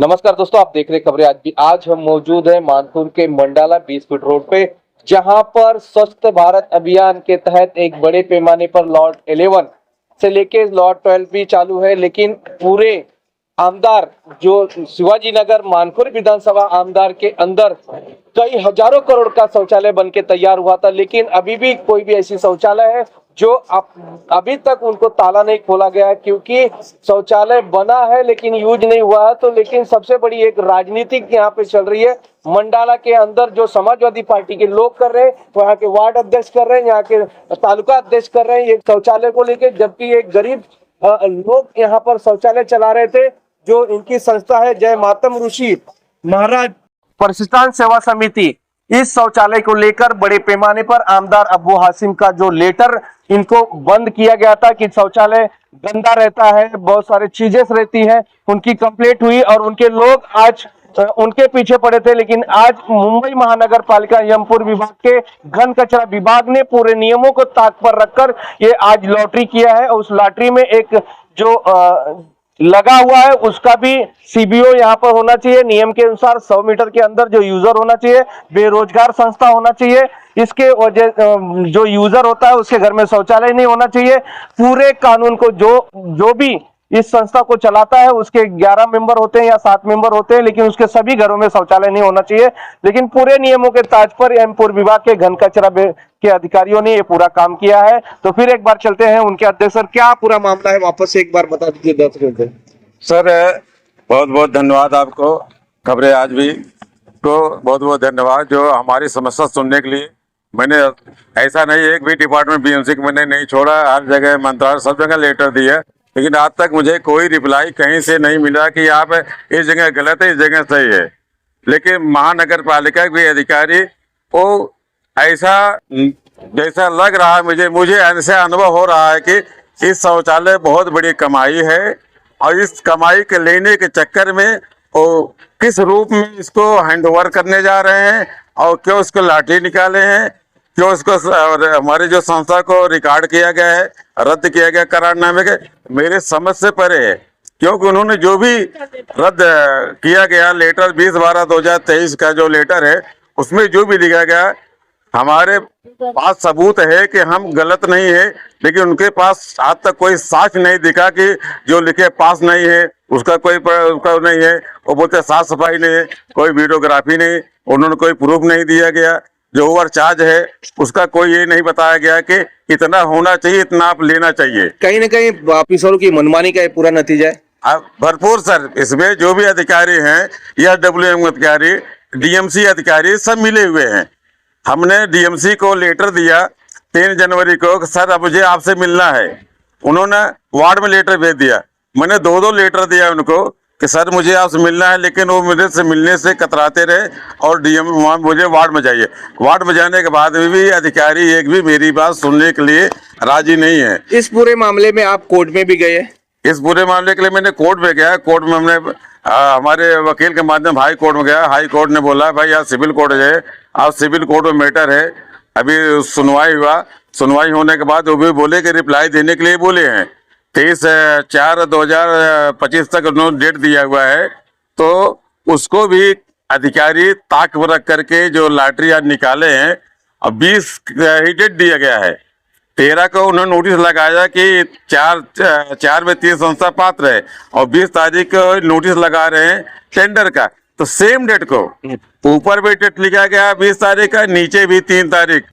नमस्कार दोस्तों, आप देख रहे हैं खबरें आज भी। आज हम मौजूद हैं मानपुर के मंडाला 20 फीट रोड पे, जहां पर स्वच्छ भारत अभियान के तहत एक बड़े पैमाने पर लॉट 11 से लेके लॉट 12 भी चालू है। लेकिन पूरे आमदार जो शिवाजी नगर मानपुर विधानसभा आमदार के अंदर कई हजारों करोड़ का शौचालय बन के तैयार हुआ था, लेकिन अभी भी कोई भी ऐसी शौचालय है जो अभी तक उनको ताला नहीं खोला गया है, क्योंकि शौचालय बना है लेकिन यूज नहीं हुआ है। तो लेकिन सबसे बड़ी एक राजनीति यहाँ पे चल रही है मंडाला के अंदर, जो समाजवादी पार्टी के लोग कर रहे हैं, वहाँ के वार्ड अध्यक्ष कर रहे हैं, यहाँ के तालुका अध्यक्ष कर रहे हैं ये शौचालय को लेकर। जबकि एक गरीब लोग यहाँ पर शौचालय चला रहे थे, जो इनकी संस्था है जय मातम ऋषि महाराज प्रतिष्ठान सेवा समिति। इस शौचालय को लेकर बड़े पैमाने पर आमदार अब्बू हाशिम का जो लेटर इनको बंद किया गया था कि शौचालय गंदा रहता है, बहुत सारी चीजें रहती हैं, उनकी कंप्लेंट हुई और उनके लोग आज उनके पीछे पड़े थे। लेकिन आज मुंबई महानगर पालिका यमपुर विभाग के घन कचरा विभाग ने पूरे नियमों को ताक पर रखकर ये आज लॉटरी किया है। और उस लॉटरी में एक जो लगा हुआ है उसका भी सीबीओ यहाँ पर होना चाहिए। नियम के अनुसार 100 मीटर के अंदर जो यूजर होना चाहिए, बेरोजगार संस्था होना चाहिए, इसके वजह जो यूजर होता है उसके घर में शौचालय नहीं होना चाहिए। पूरे कानून को जो भी इस संस्था को चलाता है उसके 11 मेंबर होते हैं या 7 मेंबर होते हैं, लेकिन उसके सभी घरों में शौचालय नहीं होना चाहिए। लेकिन पूरे नियमों के ताज पर यमपुर विभाग के घन कचरा के अधिकारियों ने ये पूरा काम किया है। तो फिर एक बार चलते हैं उनके अध्यक्ष सर, क्या पूरा मामला है वापस से एक बार बता दीजिए दर्शकों। सर बहुत बहुत धन्यवाद आपको, खबरें आज भी को बहुत बहुत धन्यवाद जो हमारी समस्या सुनने के लिए। मैंने ऐसा नहीं एक भी डिपार्टमेंट बीएमसी को मैंने नहीं छोड़ा, हर जगह मंत्रालय सब जगह लेटर दिया, लेकिन आज तक मुझे कोई रिप्लाई कहीं से नहीं मिला कि आप इस जगह गलत है इस जगह सही है। लेकिन महानगर पालिका के अधिकारी वो ऐसा जैसा लग रहा है मुझे ऐसा अनुभव हो रहा है कि इस शौचालय बहुत बड़ी कमाई है और इस कमाई के लेने के चक्कर में वो किस रूप में इसको हैंड ओवर करने जा रहे हैं और क्यों इसको लाठी निकाले हैं, क्यों इसको हमारे जो संस्था को रिकॉर्ड किया गया है, रद्द किया गया करारनामे के, मेरे समझ से परे है। क्योंकि उन्होंने जो भी रद्द किया गया लेटर 20/12/2023 का जो लेटर है उसमें जो भी लिखा गया, हमारे पास सबूत है कि हम गलत नहीं है, लेकिन उनके पास आज तक कोई साक्ष्य नहीं दिखा कि जो लिखे पास नहीं है उसका उसका नहीं है। वो बोलते साफ सफाई नहीं है, कोई वीडियोग्राफी नहीं, उन्होंने कोई प्रूफ नहीं दिया गया। जो ओवर चार्ज है उसका कोई ये नहीं बताया गया कि इतना होना चाहिए, इतना आप लेना चाहिए। कहीं ना कहीं ऑफिसरों की मनमानी का पूरा नतीजा है। भरपूर सर, इसमें जो भी अधिकारी हैं या डब्ल्यूएम अधिकारी, डीएमसी अधिकारी सब मिले हुए हैं। हमने डीएमसी को लेटर दिया 3 जनवरी को, सर अब मुझे आपसे मिलना है। उन्होंने वार्ड में लेटर भेज दिया। मैंने 2 लेटर दिया उनको कि सर मुझे आपसे मिलना है, लेकिन वो मेरे से मिलने से कतराते रहे और डीएम मुझे वार्ड में जाइए। वार्ड में जाने के बाद भी अधिकारी एक भी मेरी बात सुनने के लिए राजी नहीं है। इस पूरे मामले में आप कोर्ट में भी गए? इस पूरे मामले के लिए मैंने कोर्ट में गया। कोर्ट में हमने हमारे वकील के माध्यम हाई कोर्ट में गया। हाई कोर्ट ने बोला भाई आज सिविल कोर्ट है, आज सिविल कोर्ट में मैटर है। अभी सुनवाई हुआ, सुनवाई होने के बाद वो भी बोले कि रिप्लाई देने के लिए बोले हैं। 23/4/2025 तक उन्होंने डेट दिया हुआ है, तो उसको भी अधिकारी ताक पर रख करके जो लॉटरी आज निकाले हैं, अब 20 ही डेट दिया गया है। 13 को उन्होंने नोटिस लगाया कि 4 में 3 संस्था पात्र है और 20 तारीख को नोटिस लगा रहे हैं टेंडर का। तो सेम डेट को ऊपर भी डेट लिखा गया 20 तारीख का, नीचे भी 3 तारीख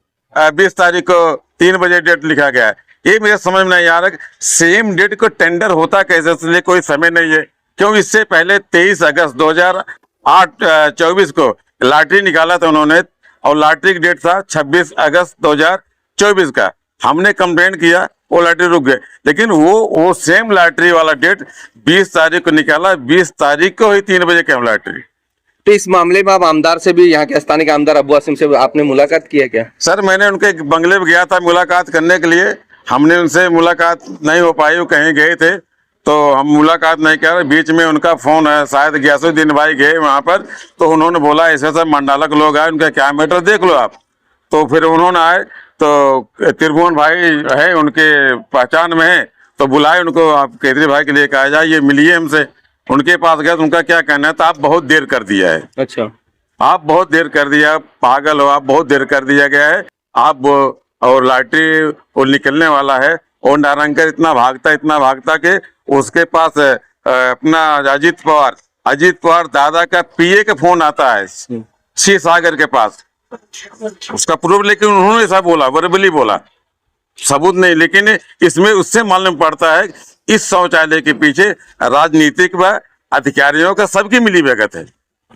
20 तारीख को 3 बजे डेट लिखा गया है। ये मेरे समझ में नहीं आ रहा सेम डेट को टेंडर होता कैसे, इसलिए कोई समय नहीं है। क्यों इससे पहले 23 अगस्त 2024 को लॉटरी निकाला था उन्होंने और लॉटरी की डेट था 26 अगस्त 2024 का। हमने कंप्लेंट किया, वो लॉटरी रुक गए, लेकिन वो सेम लॉटरी वाला डेट 20 तारीख को निकाला, 20 तारीख को ही 3 बजे क्या लॉटरी। तो इस मामले में आप आमदार से भी, यहाँ के स्थानीय आमदार अब्बू हाशिम से आपने मुलाकात की है क्या? सर मैंने उनके बंगले में गया था मुलाकात करने के लिए, हमने उनसे मुलाकात नहीं हो पाई, वो कहीं गए थे तो हम मुलाकात नहीं कर रहे। बीच में उनका फोन है, शायद गयासुद्दीन भाई गए वहाँ पर, तो उन्होंने बोला ऐसे ऐसा मंडाला के लोग आए, उनका क्या मैटर देख लो आप। तो फिर उन्होंने आए तो त्रिभुवन भाई है उनके पहचान में है, तो बुलाए उनको, आप केजरी भाई के लिए कहा जाए ये मिलिए हमसे। उनके पास गया तो उनका क्या कहना है, तो आप बहुत देर कर दिया है, अच्छा, आप बहुत देर कर दिया, पागल हो आप, बहुत देर कर दिया गया है आप। और लॉटरी वो निकलने वाला है, और नारंगर इतना भागता कि उसके पास अपना अजीत पवार दादा का पीए का फोन आता है श्री सागर के पास, उसका प्रूफ, लेकिन उन्होंने ऐसा बोला, वर्बली बोला, सबूत नहीं। लेकिन इसमें उससे मालूम पड़ता है इस शौचालय के पीछे राजनीतिक व अधिकारियों का सबकी मिली भगत है।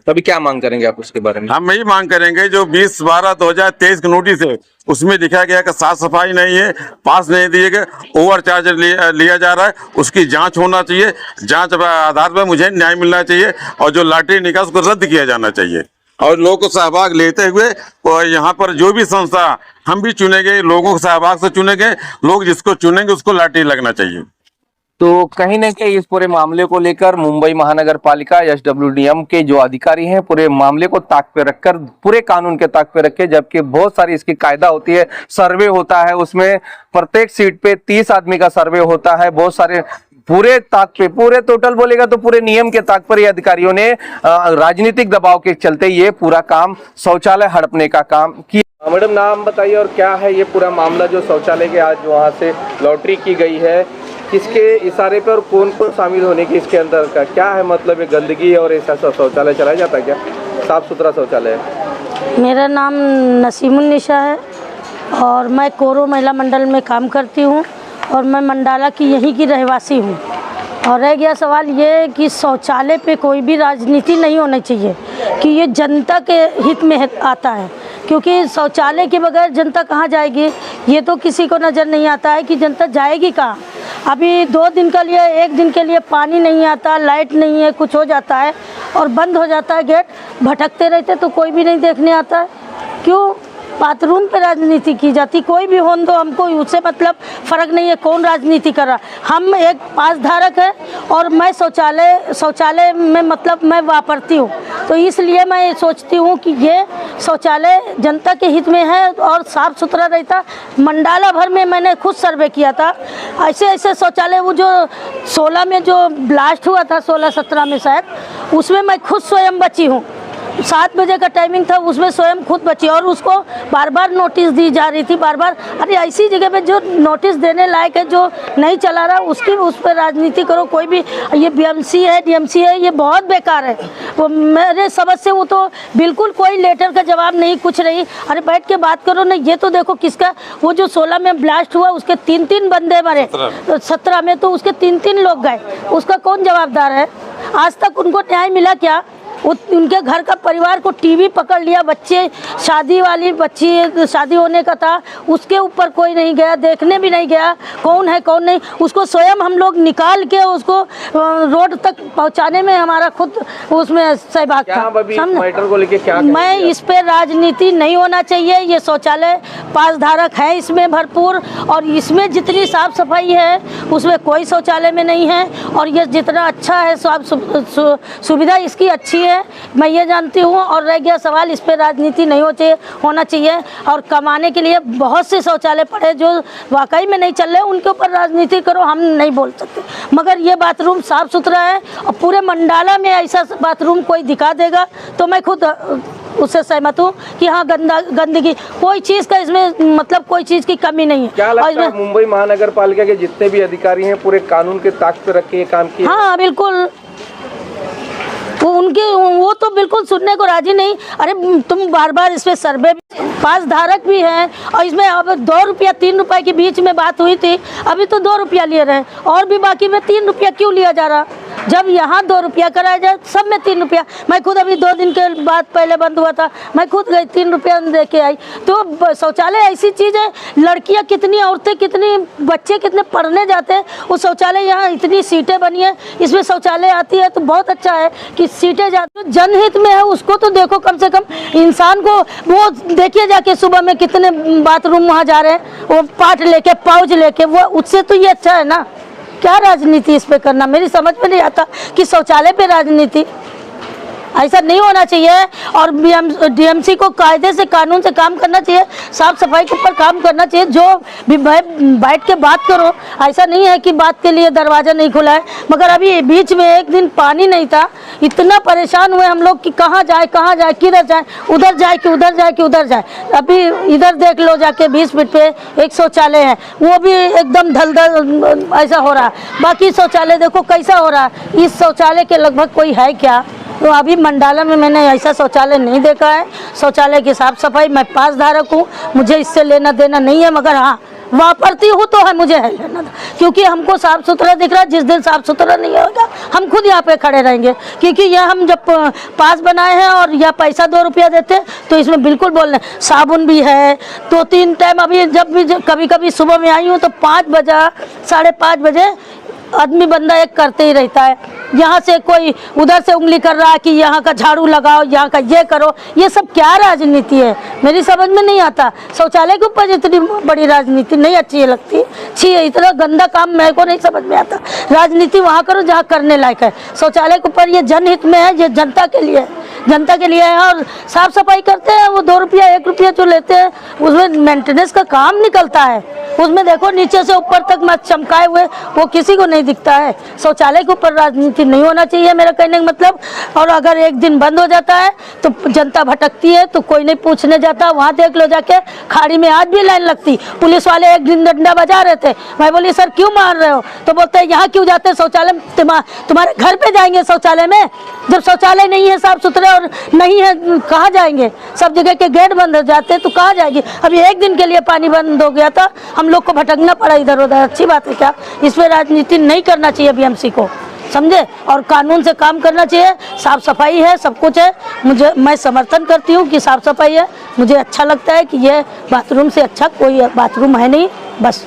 तभी क्या मांग करेंगे आप उसके बारे में? हम यही मांग करेंगे, जो 20/12/2023 का नोटिस है उसमें लिखा गया कि साफ सफाई नहीं है, पास नहीं दिए गए, ओवर चार्ज लिया जा रहा है, उसकी जांच होना चाहिए, जांच आधार पर मुझे न्याय मिलना चाहिए, और जो लॉटरी निकाल उसको रद्द किया जाना चाहिए, और लोगों को सहभाग लेते हुए, और यहाँ पर जो भी संस्था हम भी चुनेंगे, लोगों को सहभाग से चुनेंगे, लोग जिसको चुनेंगे उसको लॉटरी लगना चाहिए। तो कहीं ना कहीं इस पूरे मामले को लेकर मुंबई महानगर पालिका एसडब्ल्यूडीएम के जो अधिकारी हैं पूरे मामले को ताक पे रखकर, पूरे कानून के ताक पे रखे, जबकि बहुत सारी इसकी कायदा होती है, सर्वे होता है, उसमें प्रत्येक सीट पे 30 आदमी का सर्वे होता है, बहुत सारे पूरे ताक पे, पूरे टोटल बोलेगा तो पूरे नियम के ताक पर ये अधिकारियों ने राजनीतिक दबाव के चलते ये पूरा काम शौचालय हड़पने का काम किया। मैडम, नाम बताइए और क्या है ये पूरा मामला जो शौचालय के आज वहाँ से लॉटरी की गई है, किसके इशारे पर और कौन कौन शामिल होने की इसके अंदर का क्या है, मतलब ये गंदगी और ऐसा शौचालय चलाया जाता है क्या, साफ सुथरा शौचालय है? मेरा नाम नसीमुन्निसा है और मैं कोरो महिला मंडल में काम करती हूँ, और मैं मंडाला की यहीं की रहवासी हूँ। और रह गया सवाल ये कि शौचालय पे कोई भी राजनीति नहीं होनी चाहिए, कि ये जनता के हित में आता है, क्योंकि शौचालय के बगैर जनता कहाँ जाएगी, ये तो किसी को नज़र नहीं आता है कि जनता जाएगी कहाँ। अभी 2 दिन के लिए, 1 दिन के लिए पानी नहीं आता, लाइट नहीं है, कुछ हो जाता है और बंद हो जाता है गेट, भटकते रहते तो कोई भी नहीं देखने आता है। क्यों बाथरूम पे राजनीति की जाती? कोई भी हो तो हमको उससे मतलब फ़र्क नहीं है कौन राजनीति कर रहा। हम एक पास धारक है और मैं शौचालय में मतलब मैं वापरती हूँ, तो इसलिए मैं सोचती हूँ कि ये शौचालय जनता के हित में है और साफ़ सुथरा रहता। मंडाला भर में मैंने खुद सर्वे किया था, ऐसे शौचालय, वो जो 16 में जो ब्लास्ट हुआ था, 16-17 में शायद, उसमें मैं खुद स्वयं बची हूँ। 7 बजे का टाइमिंग था, उसमें स्वयं खुद बची, और उसको बार बार नोटिस दी जा रही थी, बार बार। अरे ऐसी जगह पे जो नोटिस देने लायक है, जो नहीं चला रहा, उसकी उस पर राजनीति करो। कोई भी ये बीएमसी है, डीएमसी है, ये बहुत बेकार है। वो मेरे समझ से वो तो बिल्कुल कोई लेटर का जवाब नहीं, कुछ नहीं। अरे बैठ के बात करो ना। ये तो देखो किसका, वो जो 16 में ब्लास्ट हुआ उसके 3-3 बंदे मरे, 17 में तो उसके 3-3 लोग गए, उसका कौन जवाबदार है? आज तक उनको न्याय मिला क्या? उनके घर का परिवार को टीवी पकड़ लिया, बच्चे बच्ची शादी होने का था, उसके ऊपर कोई नहीं गया, देखने भी नहीं गया कौन है कौन नहीं। उसको स्वयं हम लोग निकाल के उसको रोड तक पहुंचाने में हमारा खुद उसमें सहभाग था। मैं इस पे राजनीति नहीं होना चाहिए। ये शौचालय पास धारक है इसमें भरपूर, और इसमें जितनी साफ सफाई है उसमें कोई शौचालय में नहीं है, और ये जितना अच्छा है सुविधा इसकी अच्छी है, मैं ये जानती हूँ। और रह गया सवाल, इस पे राजनीति नहीं होना चाहिए। और कमाने के लिए बहुत से शौचालय पड़े जो वाकई में नहीं चल रहे, उनके ऊपर राजनीति करो, हम नहीं बोल सकते। मगर ये बाथरूम साफ सुथरा है, और पूरे मंडाला में ऐसा बाथरूम कोई दिखा देगा तो मैं खुद उससे सहमत हूँ कि हाँ, गंदगी कोई चीज़ का इसमें मतलब कोई चीज़ की कमी नहीं है। क्या लगता है मुंबई महानगर पालिका के जितने भी अधिकारी हैं पूरे कानून के ताक पे रख के ये काम किया? हाँ बिल्कुल, वो तो बिल्कुल सुनने को राजी नहीं। अरे तुम बार बार इस पे सर्वे, पास धारक भी हैं, और इसमें अब 2 रुपया 3 रुपये के बीच में बात हुई थी, अभी तो 2 रुपया ले रहे हैं, और भी बाकी में 3 रुपया क्यों लिया जा रहा? जब यहाँ 2 रुपया कराया जाए, सब में 3 रुपया। मैं खुद अभी 2 दिन के बाद पहले बंद हुआ था, मैं खुद गई 3 रुपया दे के आई। तो शौचालय ऐसी चीज़ है, लड़कियाँ कितनी, औरतें कितनी, बच्चे कितने पढ़ने जाते हैं, वो शौचालय यहाँ इतनी सीटें बनी है, इसमें शौचालय आती है तो बहुत अच्छा है कि सीटें जाती, जनहित में है उसको तो देखो। कम से कम इंसान को वो देखिए जाके सुबह में कितने बाथरूम वहाँ जा रहे हैं, वो पाट लेके, पाउच लेके, वो उससे तो ये अच्छा है ना। क्या राजनीति इस पे करना, मेरी समझ में नहीं आता कि शौचालय पे राजनीति। ऐसा नहीं होना चाहिए। और डीएमसी को कायदे से कानून से काम करना चाहिए, साफ सफाई के ऊपर काम करना चाहिए। जो भी बैठ के बात करो, ऐसा नहीं है कि बात के लिए दरवाज़ा नहीं खुला है। मगर अभी बीच में एक दिन पानी नहीं था, इतना परेशान हुए हम लोग कि कहाँ जाए किधर जाए, उधर जाए कि उधर जाए कि उधर जाए। अभी इधर देख लो जाके 20 फीट पे एक शौचालय है, वो भी एकदम ढलढल ऐसा हो रहा है। बाकी शौचालय देखो कैसा हो रहा है। इस शौचालय के लगभग कोई है क्या? तो अभी मंडाला में मैंने ऐसा शौचालय नहीं देखा है। शौचालय की साफ सफाई, मैं पास धारक हूँ, मुझे इससे लेना देना नहीं है। मगर हाँ, वापरती हूँ तो है, मुझे है लेना, क्योंकि हमको साफ सुथरा दिख रहा है। जिस दिन साफ सुथरा नहीं होगा हम खुद यहाँ पे खड़े रहेंगे, क्योंकि यह हम जब पास बनाए हैं और या पैसा 2 रुपया देते तो इसमें बिल्कुल बोल रहे। साबुन भी है 2-3 टाइम। अभी जब भी कभी कभी सुबह में आई हूँ तो 5 बजे 5:30 बजे आदमी बंदा एक करते ही रहता है। यहाँ से कोई उधर से उंगली कर रहा है कि यहाँ का झाड़ू लगाओ, यहाँ का ये करो। ये सब क्या राजनीति है, मेरी समझ में नहीं आता। शौचालय के ऊपर इतनी बड़ी राजनीति नहीं अच्छी लगती, अच्छी है। इतना गंदा काम मेरे को नहीं समझ में आता। राजनीति वहाँ करो जहाँ करने लायक है। शौचालय के ऊपर ये जनहित में है, ये जनता के लिए है, जनता के लिए है। और साफ सफाई करते हैं वो 2 रुपया 1 रुपया जो लेते हैं, उसमें मेंटेनेंस का काम निकलता है। उसमें देखो नीचे से ऊपर तक मत चमकाए हुए, वो किसी को नहीं दिखता है। शौचालय के ऊपर राजनीति नहीं होना चाहिए मेरा कहने का मतलब। और अगर एक दिन बंद हो जाता है तो जनता भटकती है, तो कोई नहीं पूछने जाता। वहाँ देख लो जाके खाड़ी में आज भी लाइन लगती। पुलिस वाले एक दिन डंडा बजा रहे थे, मैं बोली सर क्यों मार रहे हो? तो बोलते हैं यहाँ क्यों जाते, शौचालय तुम्हारे घर पे जाएंगे शौचालय में? जब शौचालय नहीं है साफ सुथरे और नहीं है, कहाँ जाएंगे? सब जगह के गेट बंद हो जाते हैं तो कहाँ जाएंगे? अभी एक दिन के लिए पानी बंद हो गया था, हम लोग को भटकना पड़ा इधर उधर। अच्छी बात है क्या? इसमें राजनीति नहीं करना चाहिए बीएमसी को, समझे? और कानून से काम करना चाहिए। साफ सफाई है, सब कुछ है। मैं समर्थन करती हूँ कि साफ सफाई है। मुझे अच्छा लगता है कि ये बाथरूम से अच्छा कोई बाथरूम है नहीं, बस।